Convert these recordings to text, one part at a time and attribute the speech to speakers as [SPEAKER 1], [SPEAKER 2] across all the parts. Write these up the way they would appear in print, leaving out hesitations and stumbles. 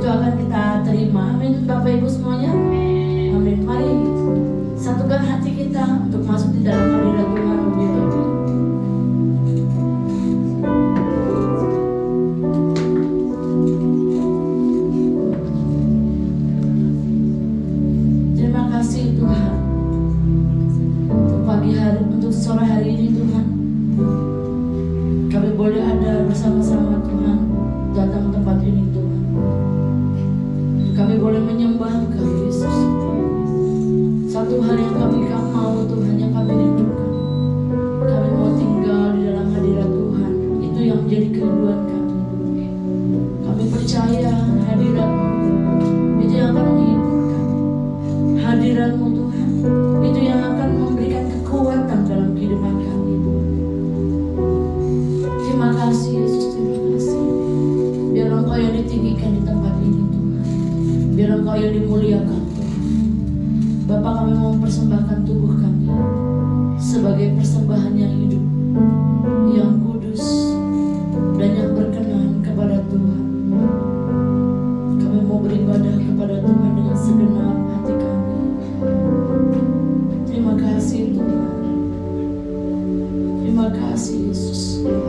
[SPEAKER 1] juga akan kita terima. Amin. Bapak Ibu semuanya. Amin. Mari satukan hati kita untuk masuk di dalam hadirat Tuhan lebih dahulu. Terima kasih Tuhan untuk pagi hari, untuk sore hari ini Tuhan. Kami boleh ada bersama-sama Tuhan datang ke tempat ini Tuhan. Kami boleh menyembah Engkau Yesus. Satu hal yang kami mau Tuhan, yang kami rindukan, kami mau tinggal di dalam hadirat Tuhan. Itu yang menjadi kerinduan kami. Kami percaya hadirat-Mu itu yang akan menghidupkan. Hadirat-Mu Tuhan itu yang akan memberikan kekuatan dalam kehidupan kami Tuhan. Terima kasih Yesus, terima kasih. Biar Engkau yang ditinggikan di tempat ini Tuhan. Biar Engkau yang dimuliakan Tuhan. Bapa, kami mau mempersembahkan tubuh kami sebagai persembahan yang hidup, yang kudus, dan yang berkenan kepada Tuhan. Kami mau beribadah kepada Tuhan dengan segenap hati kami. Terima kasih Tuhan. Terima kasih Yesus. Terima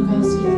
[SPEAKER 1] kasih Tuhan. Bapa,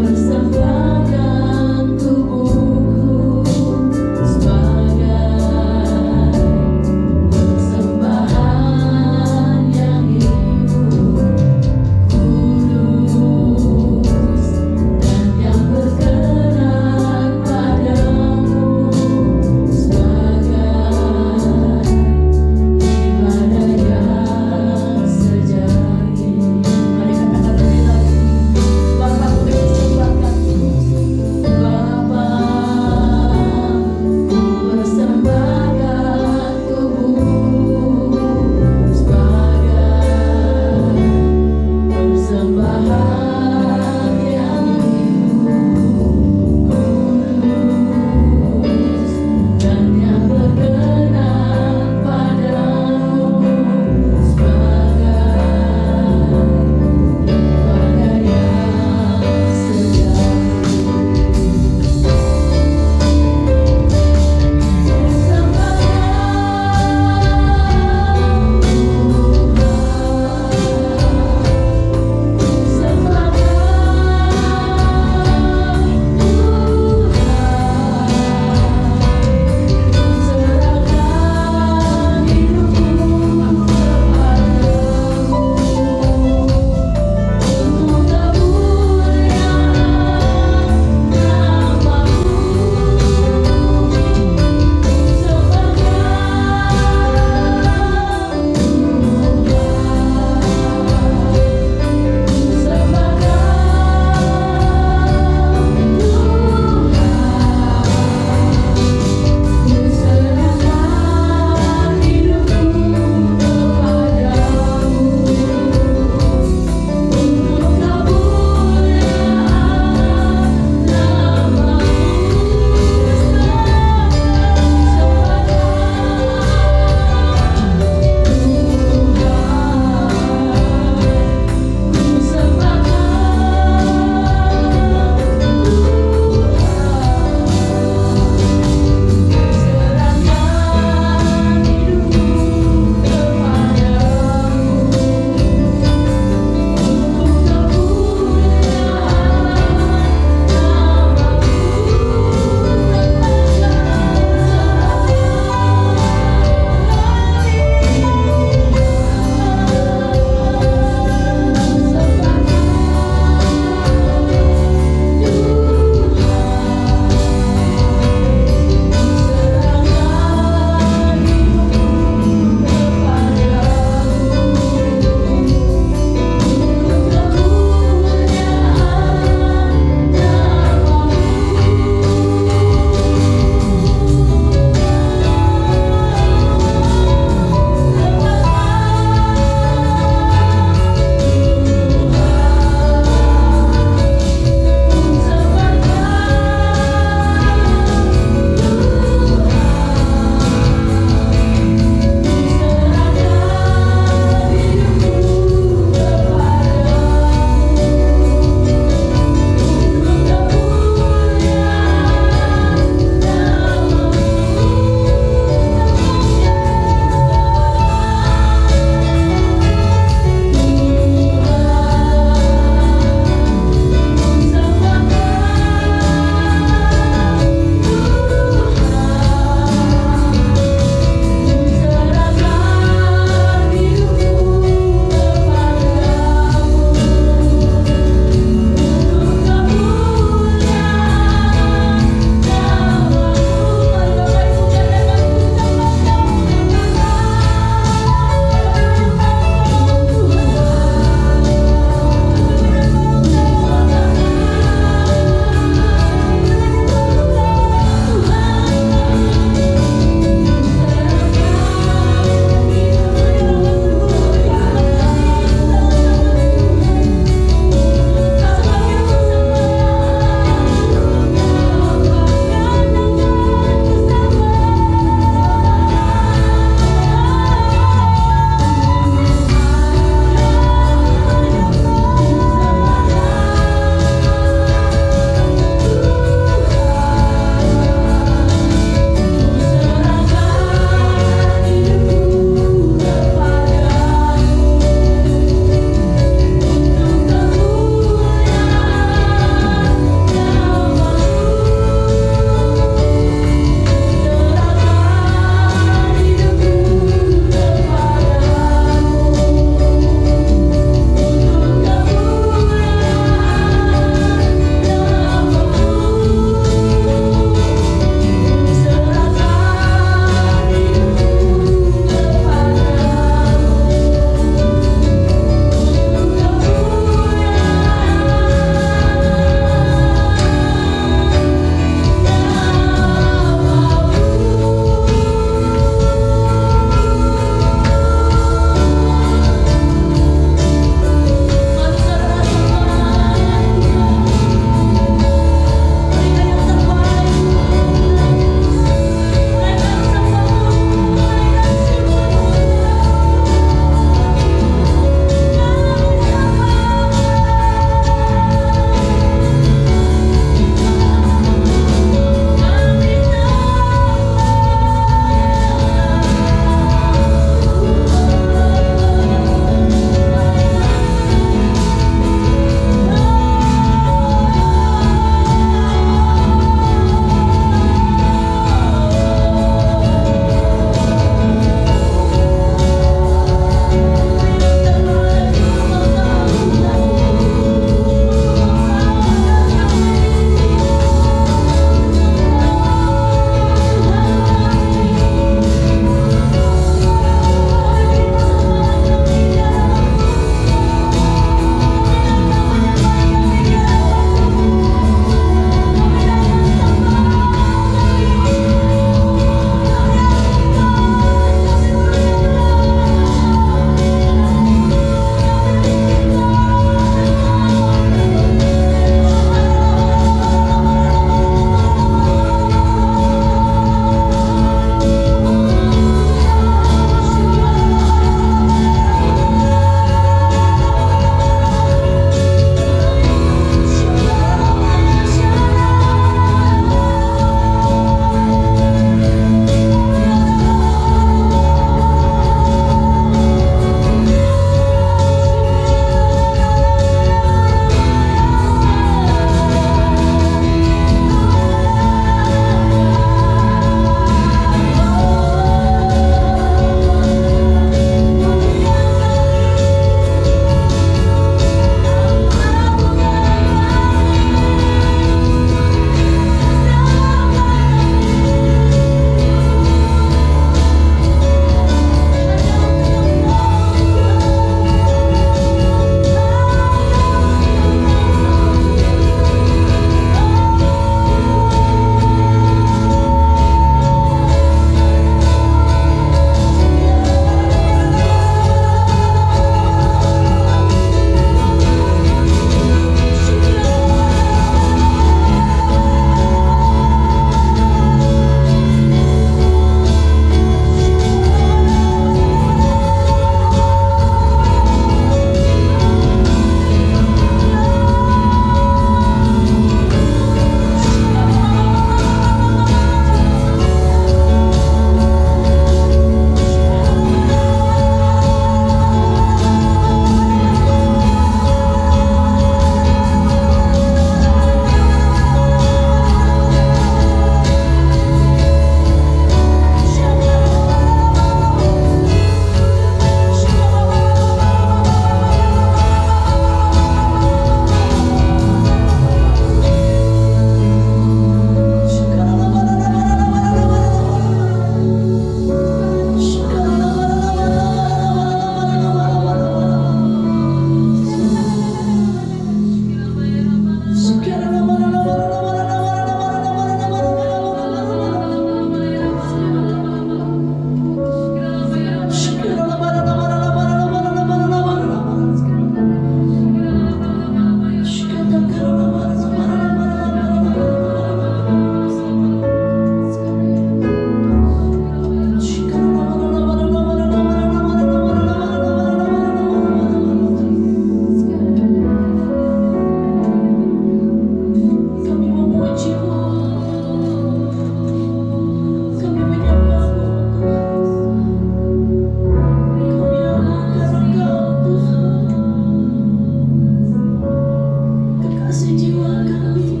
[SPEAKER 1] kasih jiwa kami.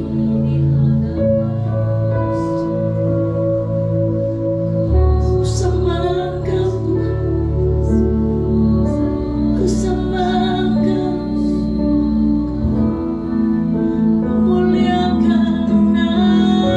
[SPEAKER 1] Sembah Engkau Tuhan, ku sembah Engkau, memuliakan nama-Mu.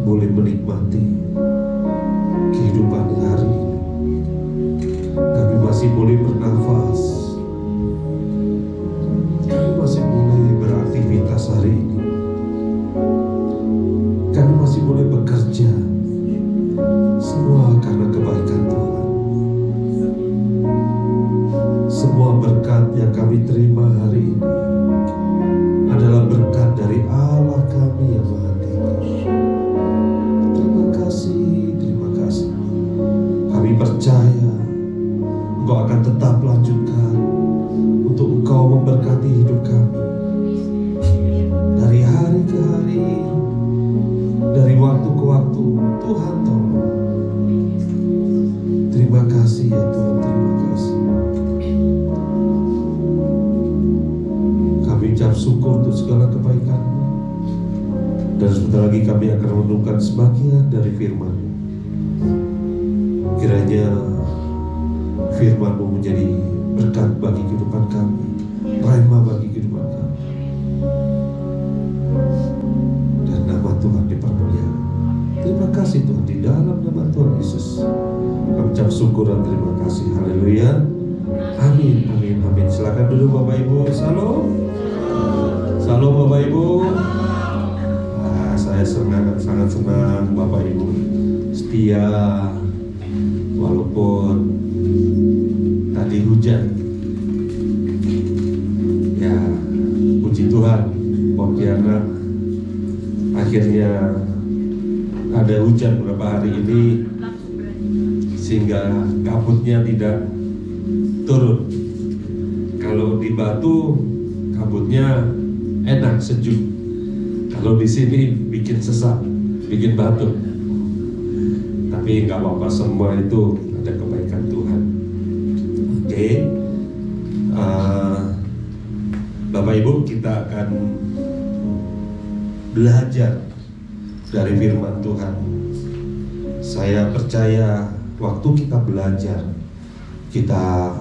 [SPEAKER 2] boleh menikmati kehidupan hari ini. Kami masih boleh bernafas, kami masih boleh beraktivitas hari ini, kami masih boleh bekerja. Semua karena kebaikan Tuhan. Semua berkat yang kami terima hari ini adalah berkat dari Allah kami yang Maha Tinggi. Terima kasih, terima kasih. Kami percaya Engkau akan tetap lanjutkan untuk Engkau memberkati hidup kami dari hari ke hari, dari waktu ke waktu. Tuhan tolong. Terima kasih ya Tuhan, terima kasih. Kami ucap syukur untuk segala kebaikan-Mu. Dan sebentar lagi kami akan merenungkan sebagian dari firman-Mu. Kiranya firman-Mu menjadi berkat bagi kehidupan kami, rema bagi kehidupan kami, dan nama Tuhan dipermuliakan. Terima kasih Tuhan, di dalam nama Tuhan Yesus kami ucap syukur dan terima kasih. Haleluya. Amin, amin, amin. Silakan duduk Bapak Ibu. Salam. Salam Bapak Ibu. Saya sangat senang Bapak Ibu setia walaupun tadi hujan. Ya, puji Tuhan, Pontianak akhirnya ada hujan beberapa hari ini sehingga kabutnya tidak turun. Kalau di Batu kabutnya enak, sejuk. Kalau di sini bikin sesak, bikin batuk. Tapi nggak apa-apa, semua itu ada kebaikan Tuhan. Oke. Bapak Ibu, kita akan belajar dari firman Tuhan. Saya percaya waktu kita belajar, kita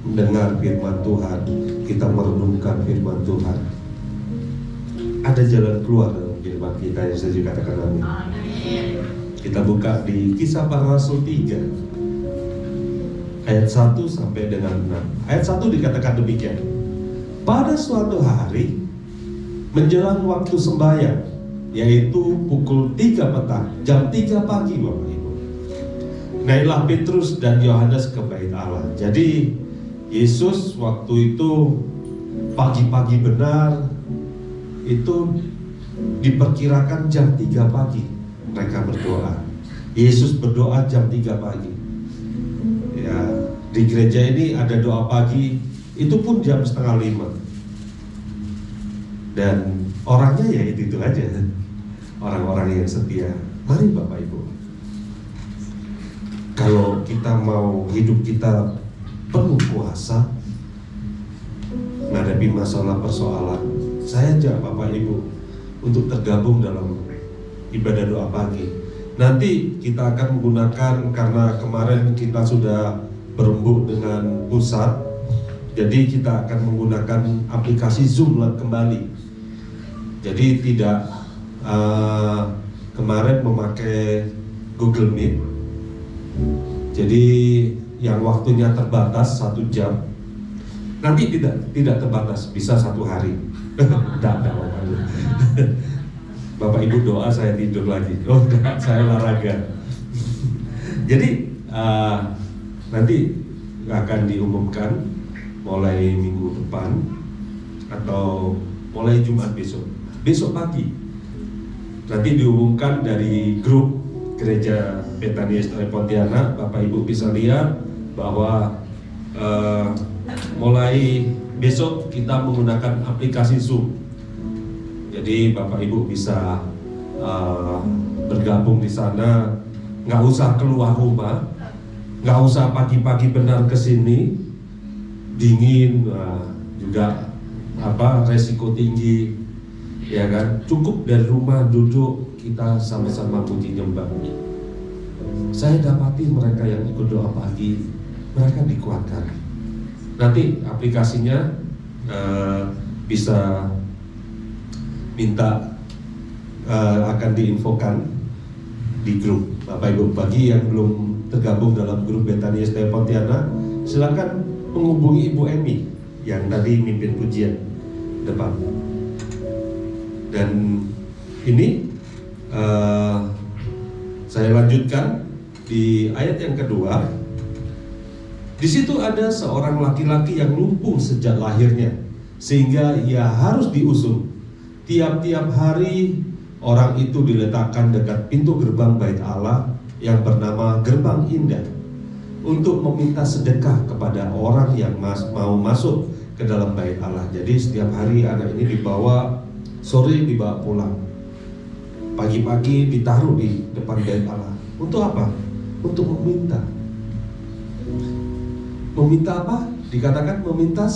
[SPEAKER 2] mendengar firman Tuhan, kita merenungkan firman Tuhan, ada jalan keluar dalam firman kita yang saya juga katakan amin. Kita buka di Kisah Para Rasul 3 ayat 1 sampai dengan 6. Ayat 1 dikatakan demikian. Pada suatu hari menjelang waktu sembahyang, yaitu pukul 3 petang, jam 3 pagi Bapak Ibu, naiklah Petrus dan Yohanes ke bait Allah. Jadi Yesus waktu itu pagi-pagi benar, itu diperkirakan jam 3 pagi mereka berdoa. Yesus berdoa jam 3 pagi. Ya, di gereja ini ada doa pagi, itu pun jam 4:30. Dan orangnya ya itu aja, orang-orang yang setia. Mari Bapak Ibu, kalau kita mau hidup kita penuh kuasa menghadapi masalah persoalan, saya ajak Bapak Ibu untuk tergabung dalam ibadah doa pagi. Nanti kita akan menggunakan, karena kemarin kita sudah berembuk dengan pusat, jadi kita akan menggunakan aplikasi Zoom kembali. Jadi tidak kemarin memakai Google Meet. Jadi yang waktunya terbatas 1 jam. Nanti tidak terbatas, bisa 1 hari. Tidak Bapak Ibu doa, saya tidur lagi. Oh enggak, saya olahraga. Jadi nanti akan diumumkan mulai minggu depan atau mulai Jumat besok pagi. Nanti diumumkan dari grup Gereja Betania Pontianak. Bapak Ibu bisa lihat bahwa mulai besok kita menggunakan aplikasi Zoom. Jadi Bapak Ibu bisa bergabung di sana, nggak usah keluar rumah, nggak usah pagi-pagi benar kesini, dingin, juga resiko tinggi, ya kan? Cukup dari rumah duduk kita sama-sama puji nyembah. Saya dapati mereka yang ikut doa pagi, mereka dikuatkan. Nanti aplikasinya bisa minta, akan diinfokan di grup. Bapak Ibu, bagi yang belum tergabung dalam grup Betania STI Pontianak, silakan menghubungi Ibu Emi yang tadi mimpin pujian depan. Dan ini saya lanjutkan di ayat yang kedua. Di situ ada seorang laki-laki yang lumpuh sejak lahirnya, sehingga ia harus diusung. Tiap-tiap hari orang itu diletakkan dekat pintu gerbang Bait Allah yang bernama Gerbang Indah untuk meminta sedekah kepada orang yang mau masuk ke dalam Bait Allah. Jadi setiap hari anak ini dibawa, sore dibawa pulang, pagi-pagi ditaruh di depan Bait Allah. Untuk apa? Untuk meminta. Meminta apa? Dikatakan meminta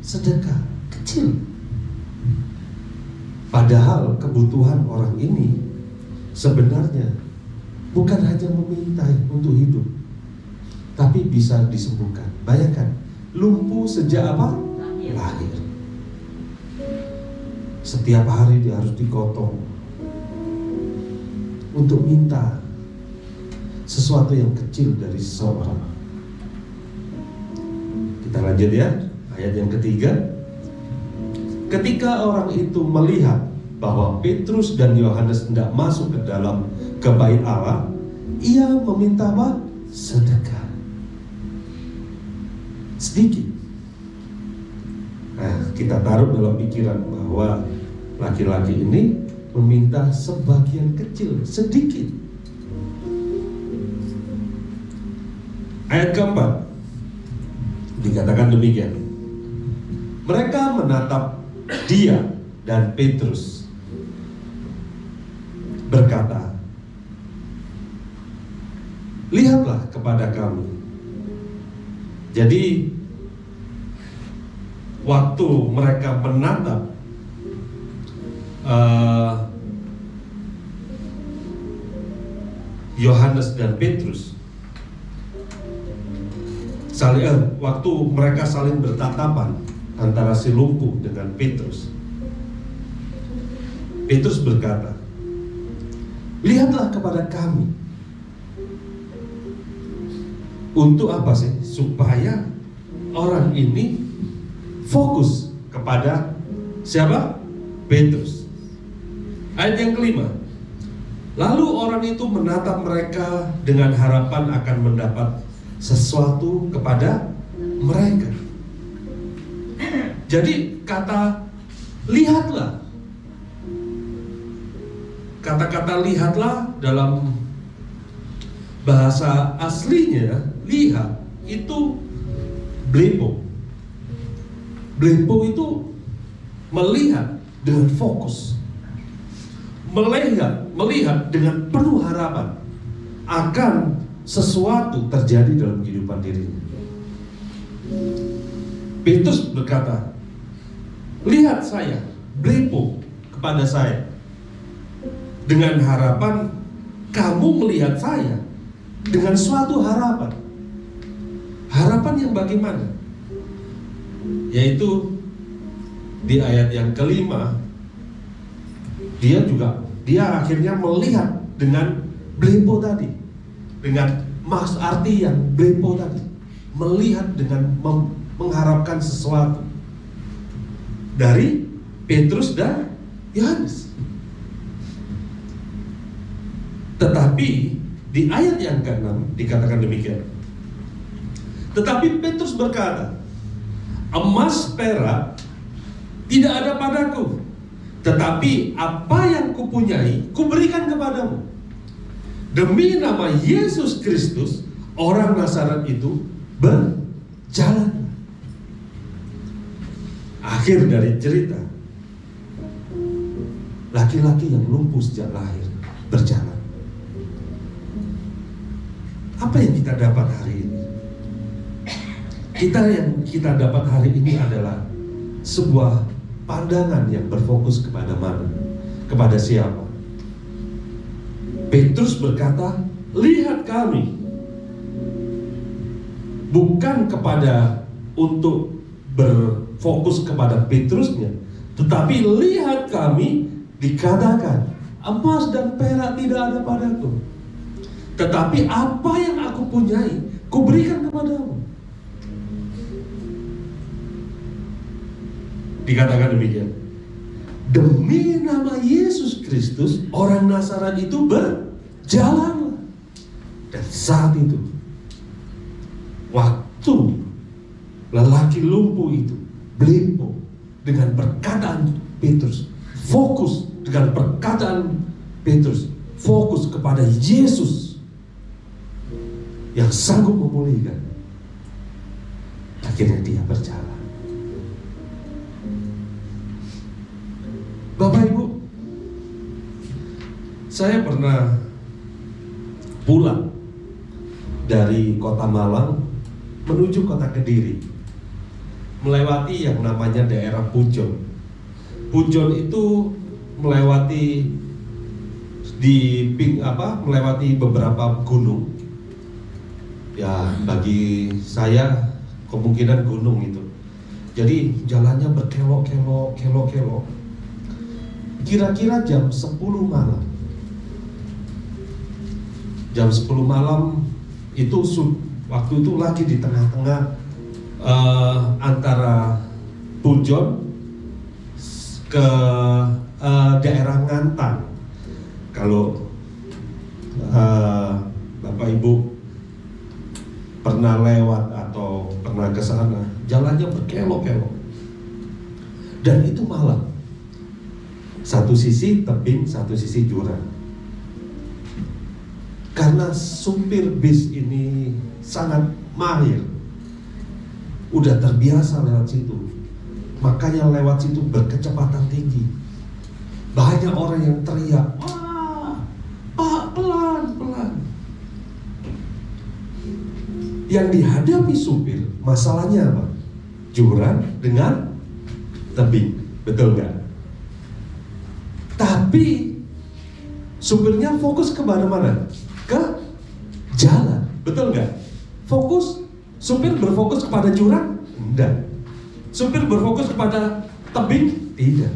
[SPEAKER 2] sedekah kecil. Padahal kebutuhan orang ini sebenarnya bukan hanya meminta untuk hidup, tapi bisa disembuhkan. Bayangkan, lumpuh sejak apa? Lahir. Setiap hari dia harus digotong untuk minta sesuatu yang kecil dari seseorang. Kita lanjut ya, ayat yang ketiga. Ketika orang itu melihat bahwa Petrus dan Yohanes hendak masuk ke dalam Bait Allah, ia meminta apa? Sedekah. Sedikit. Nah, kita taruh dalam pikiran bahwa laki-laki ini meminta sebagian kecil, sedikit. Ayat keempat dikatakan demikian. Mereka menatap dia dan Petrus, berkata, lihatlah kepada kami. Jadi waktu mereka menatap Yohanes dan Petrus, waktu mereka saling bertatapan antara si lumpuh dengan Petrus, Petrus berkata, lihatlah kepada kami. Untuk apa sih? Supaya orang ini fokus kepada siapa? Petrus. Ayat yang kelima. Lalu orang itu menatap mereka dengan harapan akan mendapat sesuatu kepada mereka. Jadi kata lihatlah, kata-kata lihatlah dalam bahasa aslinya, lihat itu blepo. Blepo itu melihat dengan fokus, melihat dengan penuh harapan akan sesuatu terjadi dalam kehidupan dirinya. Petrus berkata, lihat saya, blepo kepada saya, dengan harapan kamu melihat saya dengan suatu harapan. Harapan yang bagaimana? Yaitu di ayat yang kelima, dia akhirnya melihat dengan blepo tadi, dengan maksud arti yang blepo tadi, melihat dengan mengharapkan sesuatu dari Petrus dan Yohanes. Tetapi di ayat yang ke-6 dikatakan demikian. Tetapi Petrus berkata, emas perak tidak ada padaku, tetapi apa yang kupunyai kuberikan kepadamu. Demi nama Yesus Kristus, orang Nazaret itu berjalan. Akhir dari cerita, laki-laki yang lumpuh sejak lahir berjalan. Apa yang kita dapat hari ini? Yang kita dapat hari ini adalah sebuah pandangan yang berfokus kepada mana? Kepada siapa? Petrus berkata, lihat kami. Bukan kepada untuk berfokus kepada Petrusnya, tetapi lihat kami, dikatakan emas dan perak tidak ada padaku, Tetapi apa yang aku punyai, kuberikan kepadamu. Dikatakan demikian. Demi nama Yesus Kristus, orang Nazaret itu berjalan. Dan saat itu, waktu lelaki lumpuh itu melimpuh dengan perkataan Petrus, fokus dengan perkataan Petrus, fokus kepada Yesus yang sanggup memulihkan. Akhirnya dia berjalan. Bapak Ibu, saya pernah pulang dari kota Malang menuju kota Kediri, melewati yang namanya daerah Pujon. Pujon itu melewati melewati beberapa gunung. Ya, bagi saya kemungkinan gunung itu. Jadi jalannya berkelok-kelok. Kira-kira jam 10 malam. Jam 10 malam itu waktu itu lagi di tengah-tengah antara Pujon ke daerah Ngantang. Kalau Bapak Ibu pernah lewat atau pernah ke sana, jalannya berkelok-kelok. Dan itu malam. Satu sisi tebing, satu sisi jurang. Karena supir bis ini sangat mahir, udah terbiasa lewat situ, makanya lewat situ berkecepatan tinggi. Banyak orang yang teriak, "Wah, Pak, pelan." Yang dihadapi supir, masalahnya apa? Jurang dengan tebing, betul nggak? Tapi supirnya fokus ke mana-mana? Ke jalan, betul nggak? Supir berfokus kepada jurang? Enggak. Supir berfokus kepada tebing? Tidak.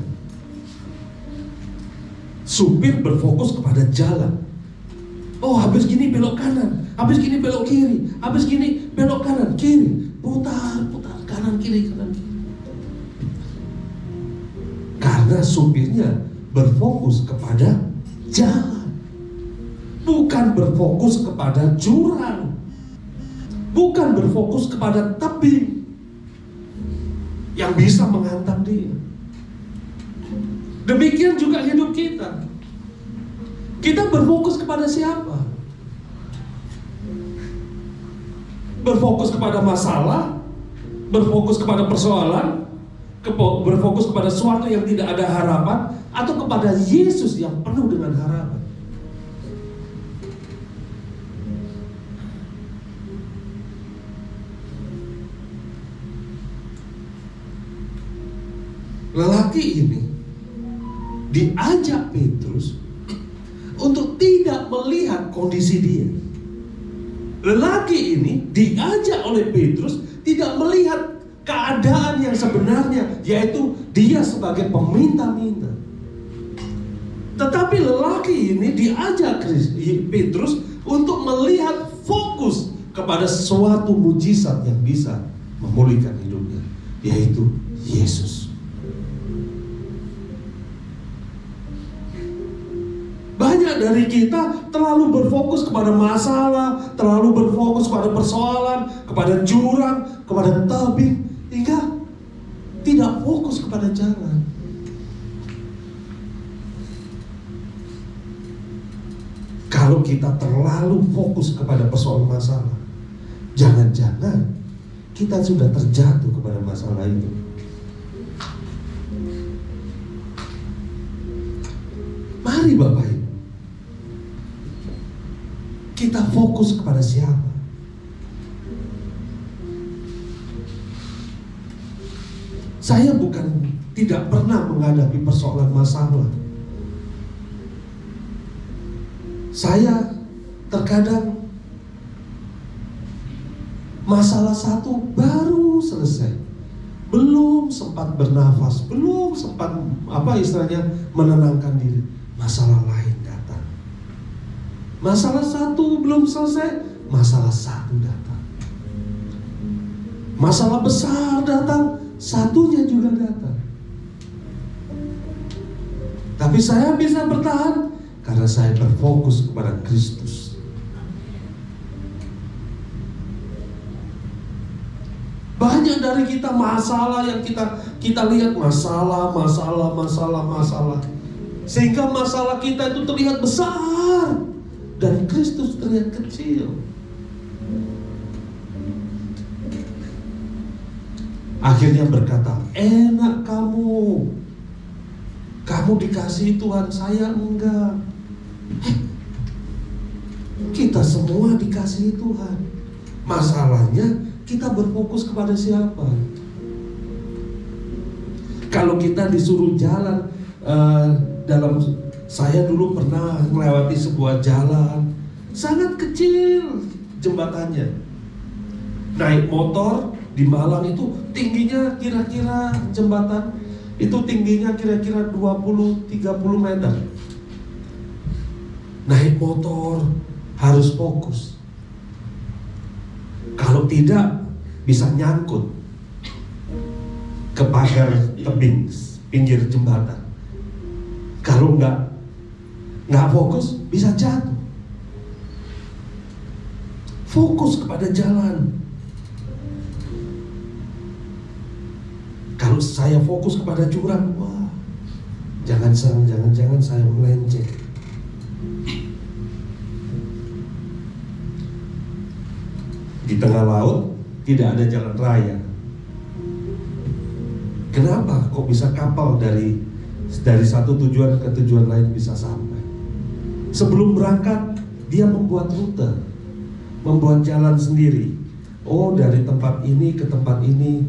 [SPEAKER 2] Supir berfokus kepada jalan. Oh, habis gini belok kanan, habis gini belok kiri, habis gini belok kanan, kiri, putar, kanan kiri. Karena supirnya berfokus kepada jalan, bukan berfokus kepada jurang, bukan berfokus kepada tebing yang bisa menghantam dia. Demikian juga hidup kita. Kita berfokus kepada siapa? Berfokus kepada masalah, berfokus kepada persoalan, berfokus kepada sesuatu yang tidak ada harapan, atau kepada Yesus yang penuh dengan harapan. Lelaki ini diajak Petrus untuk tidak melihat kondisi dia. Lelaki ini diajak oleh Petrus tidak melihat keadaan yang sebenarnya, yaitu dia sebagai peminta-minta. Tetapi lelaki ini diajak Petrus untuk melihat fokus kepada suatu mujizat yang bisa memulihkan hidupnya, yaitu Yesus. Banyak dari kita terlalu berfokus kepada masalah, terlalu berfokus kepada persoalan, kepada jurang, kepada tebing, hingga tidak fokus kepada jalan. Kalau kita terlalu fokus kepada persoalan masalah, jangan-jangan kita sudah terjatuh kepada masalah itu. Mari Bapak Ibu, kita fokus kepada siapa? Saya bukan tidak pernah menghadapi persoalan masalah. Saya terkadang masalah satu baru selesai, belum sempat bernafas, belum sempat menenangkan diri, masalah lain datang. Masalah satu belum selesai, masalah satu datang. Masalah besar datang, satunya juga datang. Tapi saya bisa bertahan karena saya berfokus kepada Kristus. Banyak dari kita masalah yang kita lihat masalah. Sehingga masalah kita itu terlihat besar dan Kristus terlihat kecil. Akhirnya berkata, enak kamu dikasihi Tuhan, saya enggak. Kita semua dikasihi Tuhan. Masalahnya kita berfokus kepada siapa? Kalau kita disuruh jalan saya dulu pernah melewati sebuah jalan sangat kecil jembatannya. Naik motor di Malang itu tingginya kira-kira jembatan itu tingginya kira-kira 20-30 meter. Naik motor harus fokus. Kalau tidak bisa nyangkut ke pagar tebing pinggir jembatan. Kalau nggak fokus bisa jatuh. Fokus kepada jalan. Kalau saya fokus kepada jurang, wah, jangan saya melenceng. Di tengah laut tidak ada jalan raya. Kenapa kok bisa kapal dari satu tujuan ke tujuan lain bisa sampai? Sebelum berangkat dia membuat rute, membuat jalan sendiri. Oh, dari tempat ini ke tempat ini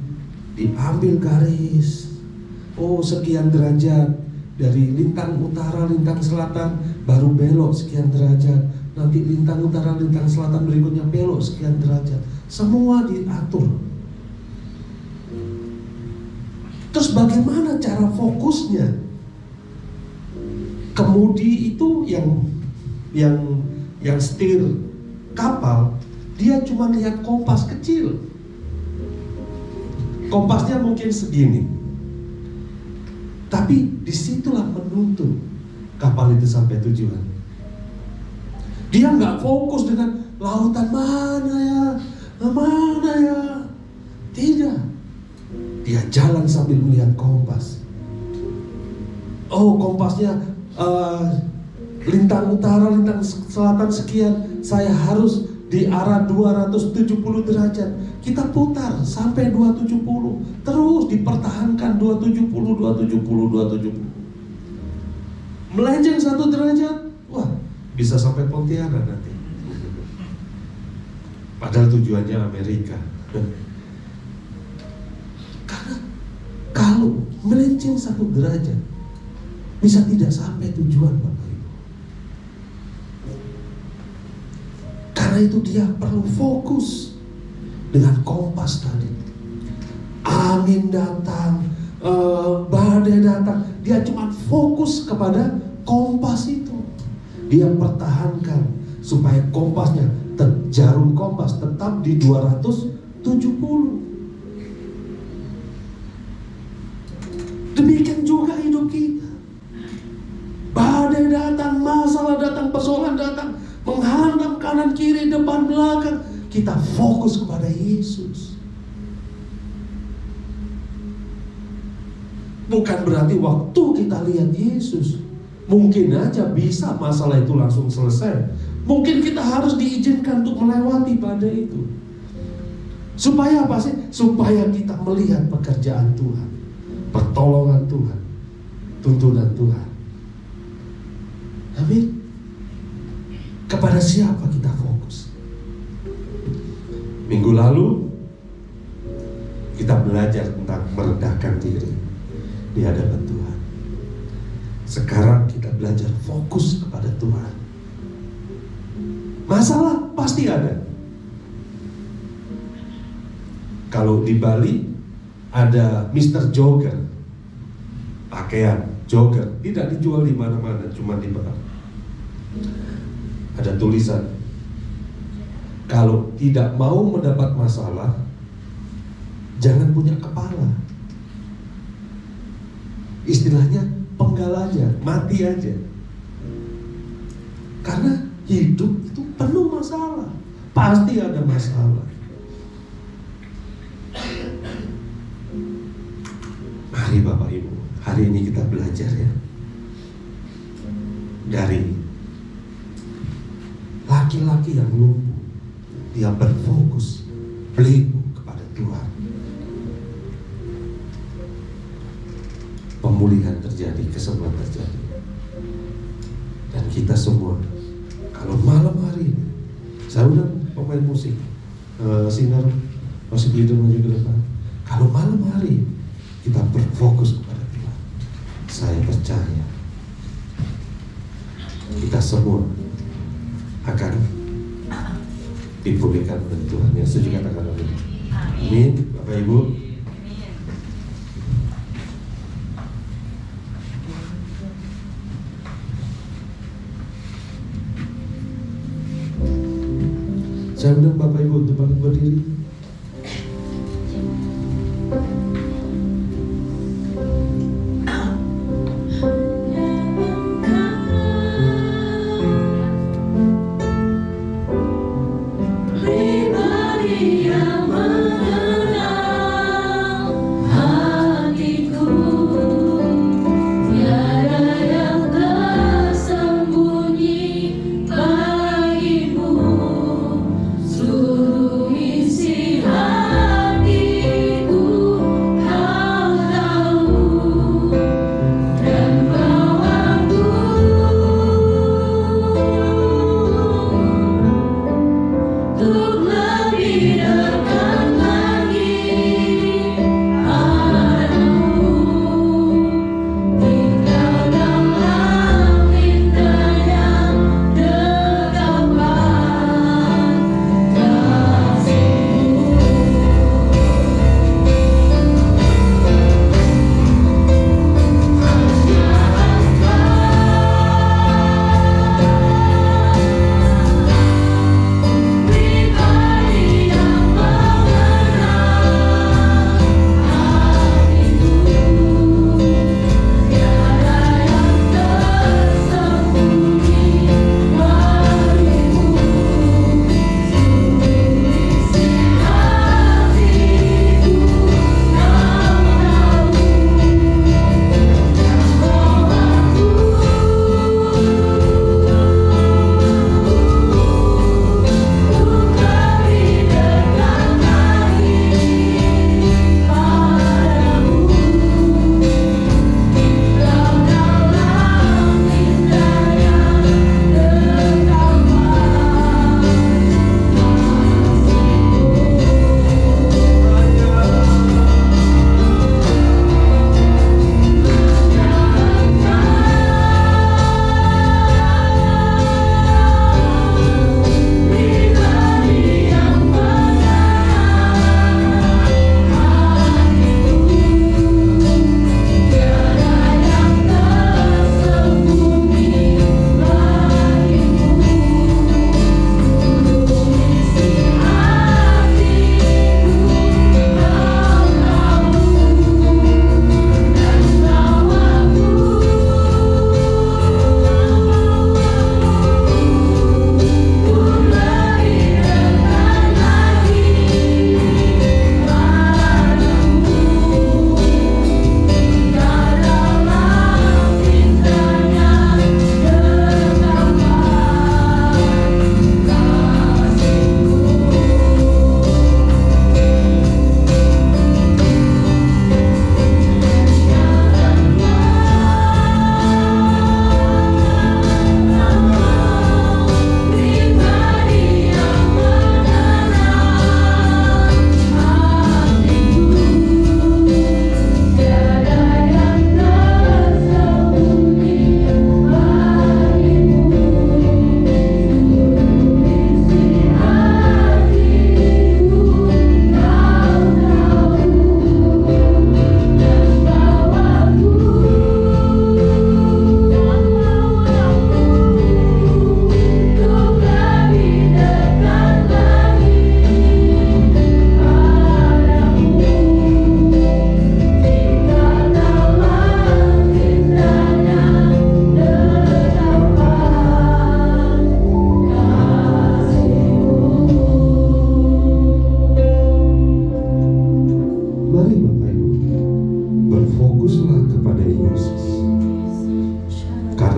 [SPEAKER 2] diambil garis. Oh, sekian derajat. Dari lintang utara, lintang selatan baru belok sekian derajat. Nanti lintang utara, lintang selatan berikutnya belok sekian derajat. Semua diatur. Terus bagaimana cara fokusnya? Kemudi itu yang setir kapal, dia cuma lihat kompas kecil. Kompasnya mungkin segini. Tapi disitulah menuntun kapal itu sampai tujuan. Dia nggak fokus dengan lautan mana ya. Tidak. Dia jalan sambil melihat kompas. Oh, kompasnya lintang utara, lintang selatan sekian. Saya harus di arah 270 derajat. Kita putar sampai 270. Terus dipertahankan 270. Melenceng 1 derajat, wah, bisa sampai Pontianak nanti. Padahal tujuannya Amerika. Karena kalau melenceng 1 derajat bisa tidak sampai tujuan, Bapak Ibu. Karena itu dia perlu fokus dengan kompas tadi. Angin datang, badai datang, dia cuma fokus kepada kompas itu. Dia pertahankan supaya kompasnya, jarum kompas tetap di 270. Demikian juga hidup kita. Badai datang, masalah datang, persoalan datang, menghantam kanan kiri, depan belakang. Kita fokus kepada Yesus. Bukan berarti waktu kita lihat Yesus, mungkin aja bisa masalah itu langsung selesai. Mungkin kita harus diizinkan untuk melewati badai itu. Supaya apa sih? Supaya kita melihat pekerjaan Tuhan, pertolongan Tuhan, tuntunan Tuhan. Amin. Kepada siapa kita fokus? Minggu lalu kita belajar tentang merendahkan diri di hadapan Tuhan. Sekarang kita belajar fokus kepada Tuhan. Masalah pasti ada. Kalau di Bali ada Mr. Jogger, pakaian jogger tidak dijual di mana-mana, cuma di Bali. Ada tulisan, kalau tidak mau mendapat masalah, jangan punya kepala. Istilahnya penggal aja, mati aja. Karena hidup itu penuh masalah, pasti ada masalah. Mari Bapak Ibu, hari ini kita belajar ya, dari laki-laki yang lumpuh, dia berfokus berlindung kepada Tuhan. Pemulihan terjadi, kesembuhan terjadi. Dan kita semua, kalau malam hari ini, saya udah pemain musik, sinar, masih leader maju ke depan. Kalau malam hari kita berfokus kepada Tuhan, saya percaya kita semua akan dipulihkan oleh Tuhan. Yang setuju katakan amin. Amin. Bapak Ibu, saya undang Bapak Ibu untuk bangkit berdiri.
[SPEAKER 1] Pribadi yang mengenal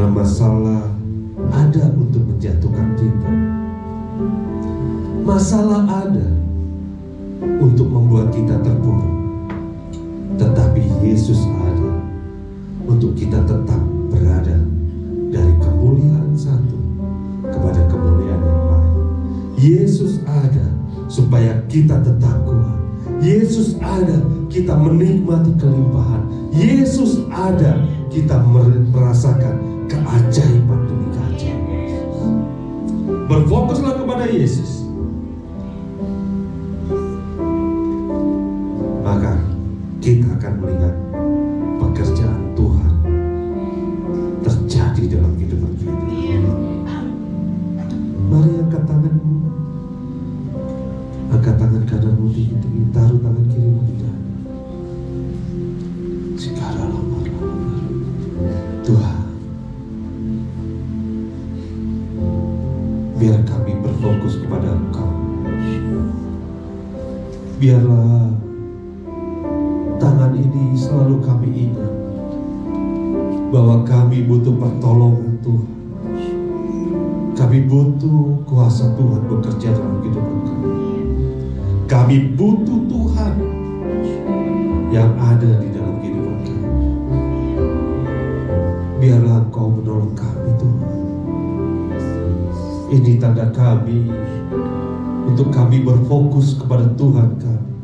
[SPEAKER 2] Karena masalah ada untuk menjatuhkan kita. Masalah ada untuk membuat kita terpuruk. Tetapi Yesus ada untuk kita tetap berada dari kemuliaan satu kepada kemuliaan yang lain. Yesus ada supaya kita tetap kuat. Yesus ada kita menikmati kelimpahan. Yesus ada kita merasakan keajaiban demi keajaiban. Berfokuslah kepada Yesus, maka kita akan melihat pekerjaan Tuhan terjadi dalam kehidupan kita. Mari angkat tanganmu, angkat tangan kananmu tinggi-tinggi, taruh tangan kirimu di dada. Sekarang Tuhan, biar kami berfokus kepada Engkau. Biarlah tangan ini selalu kami ingat bahwa kami butuh pertolongan Tuhan. Kami butuh kuasa Tuhan bekerja dalam kehidupan kami. Kami butuh Tuhan yang ada di dalam kehidupan kami. Biarlah Engkau menolong kami Tuhan. Ini tanda kami untuk kami berfokus kepada Tuhan kami,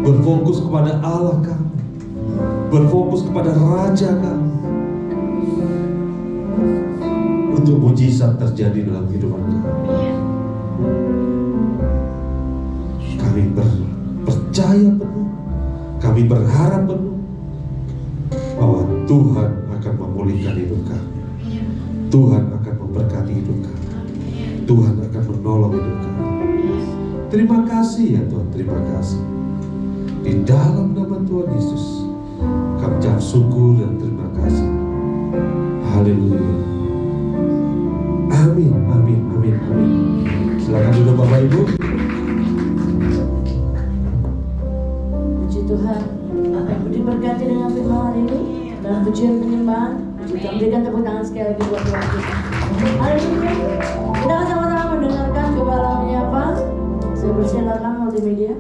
[SPEAKER 2] berfokus kepada Allah kami, berfokus kepada Raja kami, untuk mujizat terjadi dalam kehidupan kami. Kami percaya penuh, kami berharap penuh bahwa Tuhan akan memulihkan hidup kami. Tuhan akan memberkati hidup kami. Tuhan akan menolong hidup kami. Terima kasih ya Tuhan, terima kasih. Di dalam nama Tuhan Yesus kami ucap syukur dan terima kasih. Haleluya. Amin, amin, amin, amin. Silakan duduk Bapak Ibu.
[SPEAKER 1] Puji Tuhan, apa yang diberkati dengan firman hari ini dalam pujian penyembahan. Kita berikan tepuk tangan sekali lagi buat Tuhan kita. Haleluya. Kita akan sama-sama mendengarkan coba Allah menyapa. Saya persilakan multimedia.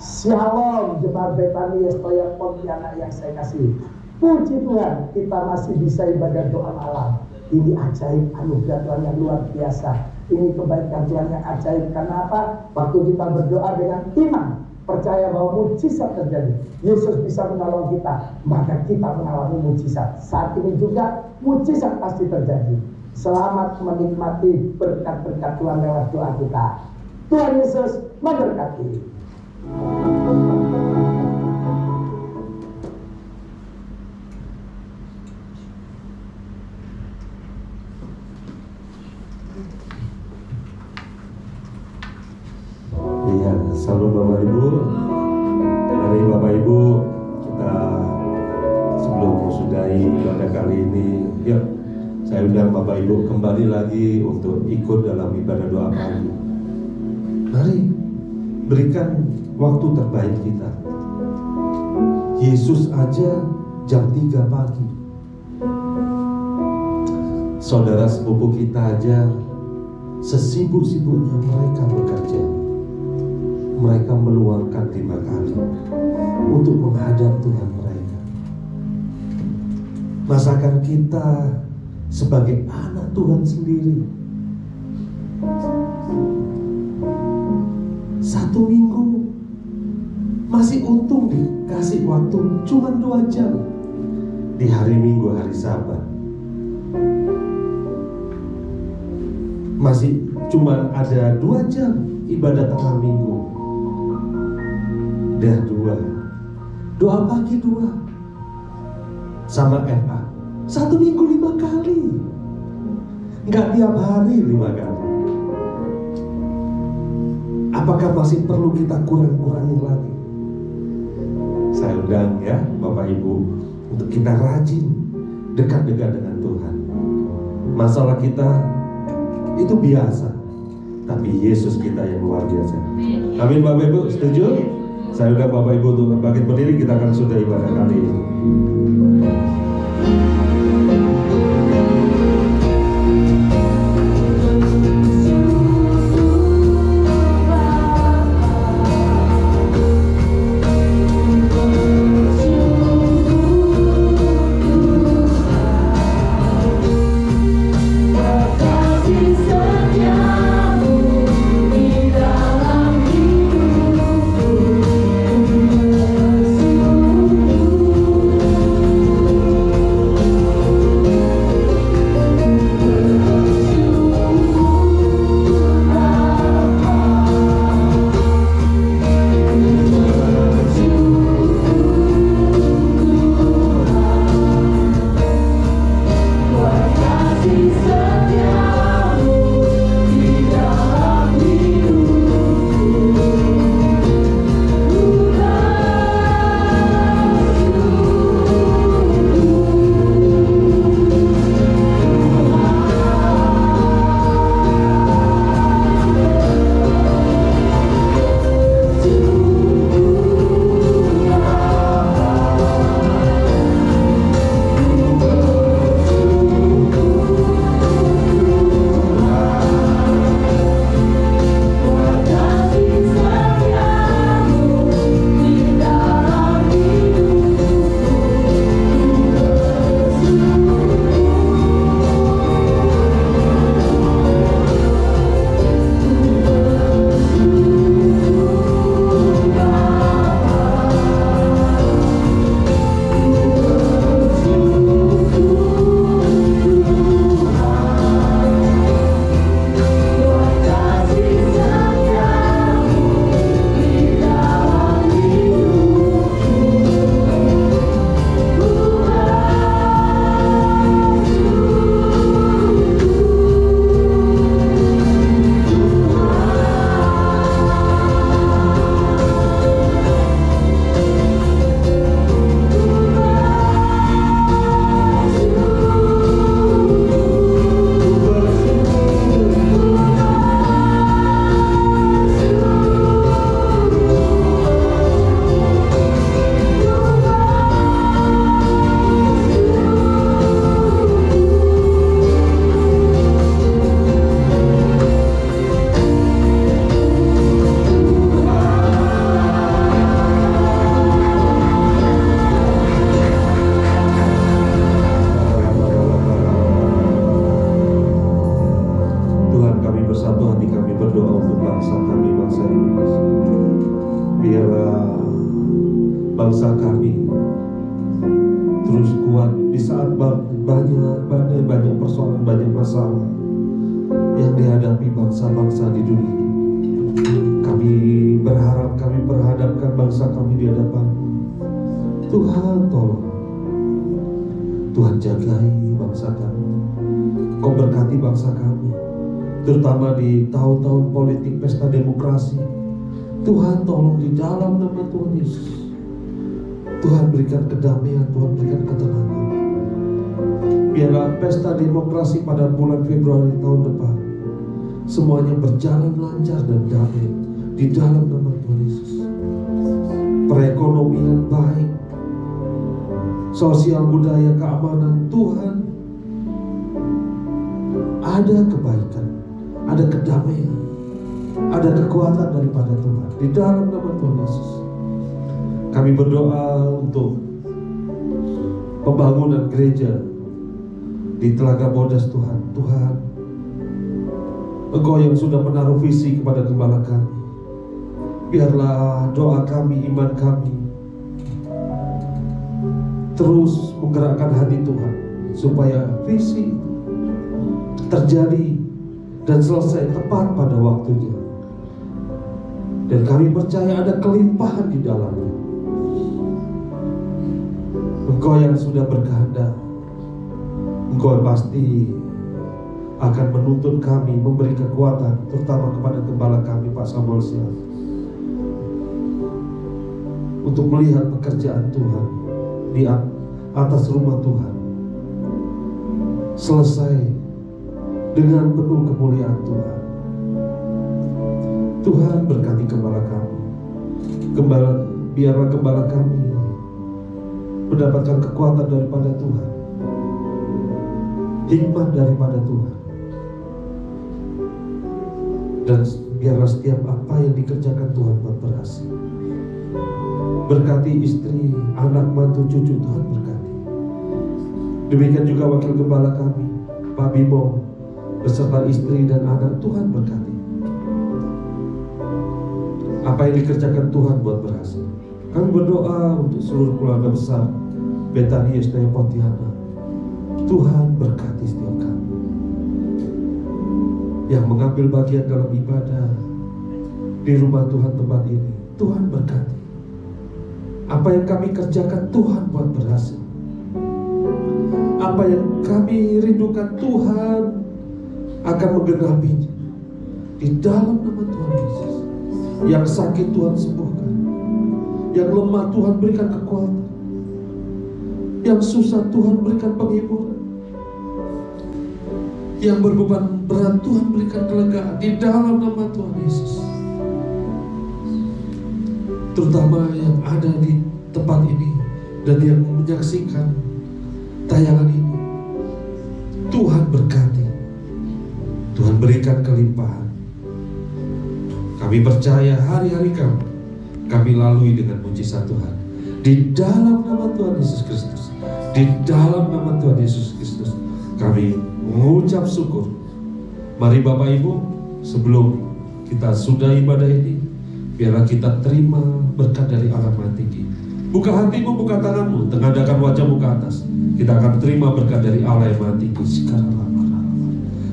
[SPEAKER 3] Shalom jemaat Betani Yestoya Pontianak yang saya kasih. Puji Tuhan, kita masih bisa ibadah doa malam. Ini ajaib anugerah Tuhan yang luar biasa. Ini kebaikan Tuhan yang ajaib. Karena apa? Waktu kita berdoa dengan iman, percaya bahwa mujizat terjadi. Yesus bisa menolong kita, maka kita mengalami mujizat. Saat ini juga mujizat pasti terjadi. Selamat menikmati berkat-berkat Tuhan lewat doa kita. Tuhan Yesus memberkati.
[SPEAKER 2] Iya, salam Bapak Ibu. Mari Bapak Ibu, kita sebelum sudahi ibadah kali ini, yuk saya undang Bapak Ibu kembali lagi untuk ikut dalam ibadah doa pagi. Mari berikan waktu terbaik kita. Yesus aja jam 3 pagi. Saudara sepupu kita aja sesibuk-sibuknya mereka bekerja. Mereka meluangkan 5 kali untuk menghadap Tuhan mereka. Masakan kita sebagai anak Tuhan sendiri, 1 minggu masih untung dikasih waktu cuma 2 jam di hari Minggu, hari Sabat. Masih cuma ada 2 jam ibadah tengah minggu. Dah 2. Doa pagi 2. Sama FA 1 minggu 5 kali. Enggak tiap hari 5 kali. Apakah masih perlu kita kurang-kurangin lagi? Saya undang ya Bapak Ibu untuk kita rajin dekat-dekat dengan Tuhan. Masalah kita itu biasa. Tapi Yesus kita yang luar biasa. Amin Bapak Ibu, setuju? Saya undang Bapak Ibu untuk bangkit berdiri, kita akan sudah ibadah kali ini. bangsa kami terus kuat di saat banyak persoalan, banyak masalah yang dihadapi bangsa-bangsa di dunia. Kami berharap, kami berhadapkan bangsa kami di hadapan Tuhan. Tolong Tuhan, jagai bangsa kami, Kau berkati bangsa kami, terutama di tahun-tahun politik pesta demokrasi. Tuhan tolong di dalam nama Tuhan Yesus, Tuhan berikan kedamaian, Tuhan berikan ketenangan. Biarlah pesta demokrasi pada bulan Februari tahun depan semuanya berjalan lancar dan damai di dalam nama Tuhan Yesus. Perekonomian baik, sosial, budaya, keamanan, Tuhan ada kebaikan, ada kedamaian, ada kekuatan daripada Tuhan di dalam nama Tuhan Yesus. Kami berdoa untuk pembangunan gereja di Telaga Bodas. Tuhan, Tuhan, Engkau yang sudah menaruh visi kepada gembala kami, biarlah doa kami, iman kami terus menggerakkan hati Tuhan, supaya visi itu terjadi dan selesai tepat pada waktunya. Dan kami percaya ada kelimpahan di dalamnya. Engkau yang sudah berkehendak, Engkau pasti akan menuntun kami, memberi kekuatan, terutama kepada gembala kami Pak Samuel Siap, untuk melihat pekerjaan Tuhan di atas rumah Tuhan selesai dengan penuh kemuliaan Tuhan. Tuhan berkati gembala kami. Biarlah gembala kami mendapatkan kekuatan daripada Tuhan, hikmat daripada Tuhan, dan biarlah setiap apa yang dikerjakan Tuhan buat berhasil. Berkati istri, anak, mantu, cucu, Tuhan berkati. Demikian juga wakil gembala kami, Pak Bimo, beserta istri dan anak, Tuhan berkati. Apa yang dikerjakan Tuhan buat berhasil. Kami berdoa untuk seluruh keluarga besar Betani Yestaya Pontianak. Tuhan berkati setiap kami yang mengambil bagian dalam ibadah di rumah Tuhan tempat ini. Tuhan berkati. Apa yang kami kerjakan Tuhan buat berhasil. Apa yang kami rindukan Tuhan akan menggenapinya di dalam nama Tuhan Yesus. Yang sakit Tuhan sembuhkan, yang lemah Tuhan berikan kekuatan, yang susah Tuhan berikan penghiburan, yang berbeban berat Tuhan berikan kelegaan di dalam nama Tuhan Yesus. Terutama yang ada di tempat ini dan yang menyaksikan tayangan ini, Tuhan berkati, Tuhan berikan kelimpahan. Kami percaya hari-hari kami lalui dengan mujizat Tuhan. Di dalam nama Tuhan Yesus Kristus, di dalam nama Tuhan Yesus Kristus, kami mengucap syukur. Mari Bapak Ibu, sebelum kita sudah ibadah ini, biarlah kita terima berkat dari Allah Maha Tinggi. Buka hatimu, buka tanganmu, tengadahkan wajahmu ke atas. Kita akan terima berkat dari Allah yang Maha Tinggi.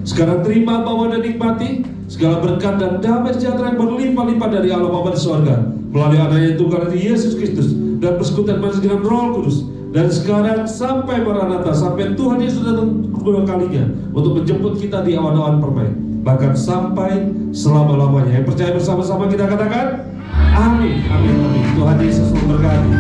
[SPEAKER 2] Sekarang terima, bawa dan nikmati segala berkat dan damai sejahtera yang berlimpah-limpah dari Allah Bapa di surga melalui anaknya Tuhan Yesus Kristus dan persekutuan masih dengan Roh Kudus. Dan sekarang sampai Maranatha, sampai Tuhan Yesus datang kedua kalinya untuk menjemput kita di awan-awan permai, bahkan sampai selama-lamanya. Yang percaya bersama-sama kita katakan amin, amin, amin. Tuhan Yesus memberkati.